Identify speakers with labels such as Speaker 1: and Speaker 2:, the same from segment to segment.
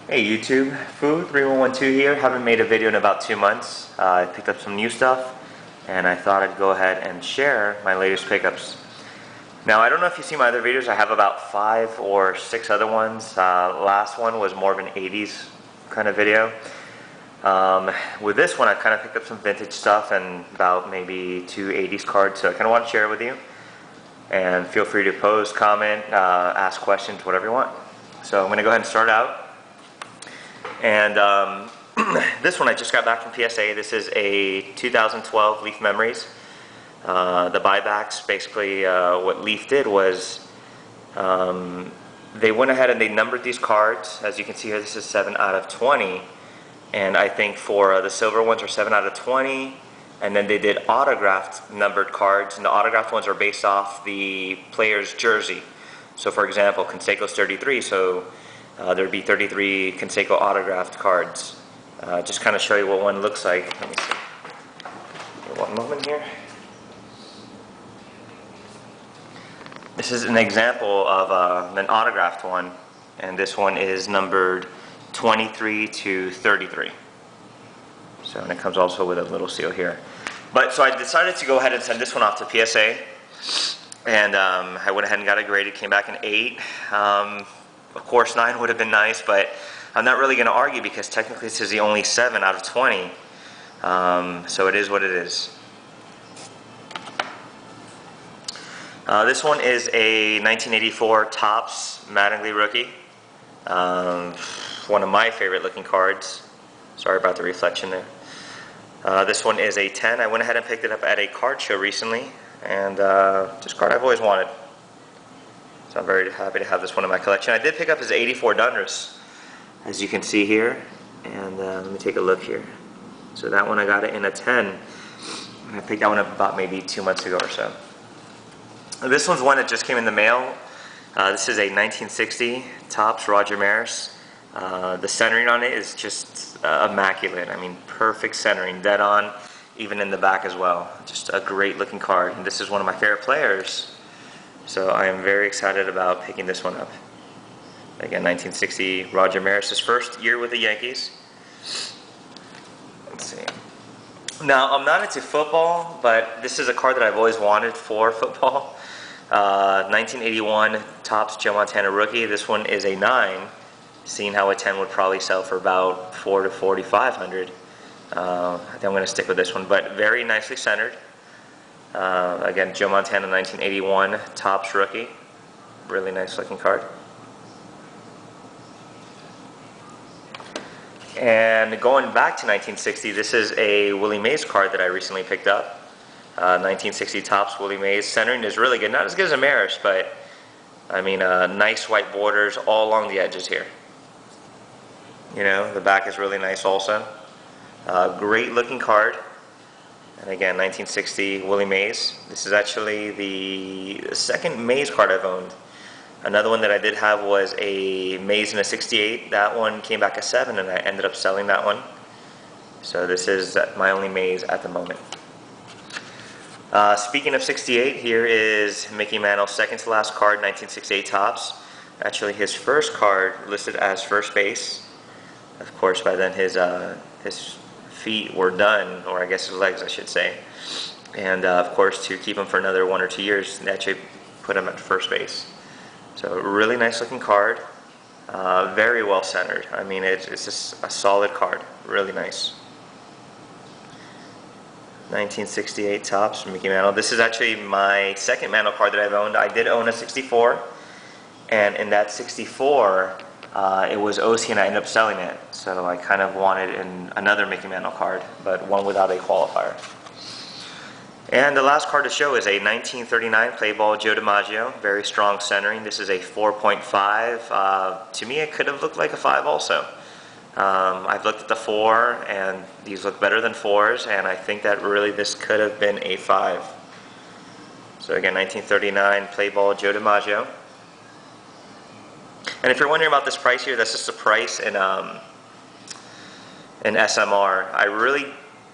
Speaker 1: Hey YouTube, Foo3112 here. Haven't made a video in about 2 months. I picked up some new stuff and I thought I'd go ahead and share my latest pickups. Now I don't know if you've seen my other videos. I have about 5 or 6 other ones. Last one was more of an 80s kind of video. With this one I kind of picked up some vintage stuff and about maybe 2 80s cards, so I kind of want to share it with you. And feel free to post, comment, ask questions, whatever you want. So I'm going to go ahead and start out. And this one I just got back from PSA. This is a 2012 Leaf Memories. The buybacks, basically what Leaf did was they went ahead and they numbered these cards. As you can see here, this is 7 out of 20. And I think for the silver ones are 7 out of 20. And then they did autographed numbered cards. And the autographed ones are based off the player's jersey. So for example, Canseco's 33. So there'd be 33 Canseco autographed cards. Just kind of show you what one looks like. Let me see. One moment here. This is an example of an autographed one, and this one is numbered 23 to 33. So, and it comes also with a little seal here. But so I decided to go ahead and send this one off to PSA, and I went ahead and got it graded. Came back an 8. Of course, 9 would have been nice, but I'm not really going to argue because technically this is the only 7 out of 20. So it is what it is. This one is a 1984 Topps Mattingly rookie. One of my favorite looking cards. Sorry about the reflection there. This one is a 10. I went ahead and picked it up at a card show recently, and just a card I've always wanted. So I'm very happy to have this one in my collection. I did pick up his 84 Donruss, as you can see here. And let me take a look here. So that one I got it in a 10. I picked that one up about maybe 2 months ago or so. This one's one that just came in the mail. This is a 1960 Topps Roger Maris. The centering on it is just immaculate. I mean, perfect centering, dead on, even in the back as well. Just a great looking card. And this is one of my favorite players. So I am very excited about picking this one up. Again, 1960 Roger Maris, his first year with the Yankees. Let's see. Now, I'm not into football, but this is a card that I've always wanted for football. 1981 Topps Joe Montana rookie. This one is a 9. Seeing how a 10 would probably sell for about $400 to $4,500. I think I'm going to stick with this one, but very nicely centered. Again, Joe Montana 1981 Topps rookie. Really nice looking card. And going back to 1960, this is a Willie Mays card that I recently picked up. 1960 Topps Willie Mays. Centering is really good. Not as good as a Maris, but I mean nice white borders all along the edges here. You know, the back is really nice also. Great looking card. And again, 1960 Willie Mays. This is actually the second Mays card I've owned. Another one that I did have was a Mays in a 68. That one came back a 7 and I ended up selling that one. So this is my only Mays at the moment. Speaking of 68, here is Mickey Mantle's second to last card, 1968 Topps. Actually his first card listed as first base. Of course by then his feet were done, or I guess his legs I should say, and of course to keep him for another 1 or 2 years they actually put him at first base. So really nice looking card, very well centered. I mean it's just a solid card, really nice. 1968 Topps Mickey Mantle. This is actually my second Mantle card that I've owned. I did own a 64, and in that 64 it was OC and I ended up selling it. So I kind of wanted another Mickey Mantle card, but one without a qualifier. And the last card to show is a 1939 play ball Joe DiMaggio. Very strong centering. This is a 4.5. To me it could have looked like a 5 also. I've looked at the 4 and these look better than 4s, and I think that really this could have been a 5. So again, 1939 play ball Joe DiMaggio. And if you're wondering about this price here, that's just the price in SMR. I really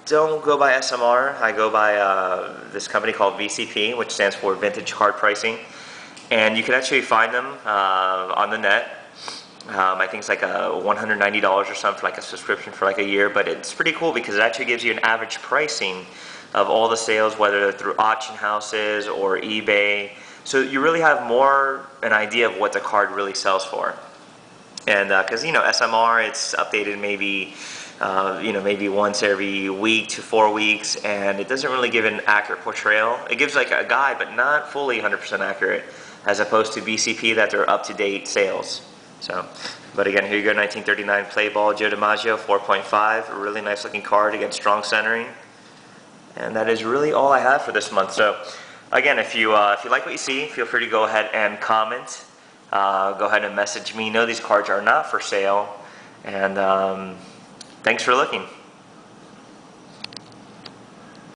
Speaker 1: don't go by SMR. I go by this company called VCP, which stands for Vintage Card Pricing. And you can actually find them on the net. I think it's like a $190 or something, like a subscription for like a year, but it's pretty cool because it actually gives you an average pricing of all the sales, whether they're through auction houses or eBay. So you really have more an idea of what the card really sells for. And because SMR, it's updated maybe maybe once every week to 4 weeks, and it doesn't really give an accurate portrayal. It gives like a guide, but not fully 100% accurate, as opposed to BCP that they're up-to-date sales. So, but again, here you go, 1939 play ball Joe DiMaggio 4.5, a really nice looking card, again, strong centering. And that is really all I have for this month. So again, if you like what you see, feel free to go ahead and comment. Go ahead and message me. No, these cards are not for sale. And thanks for looking.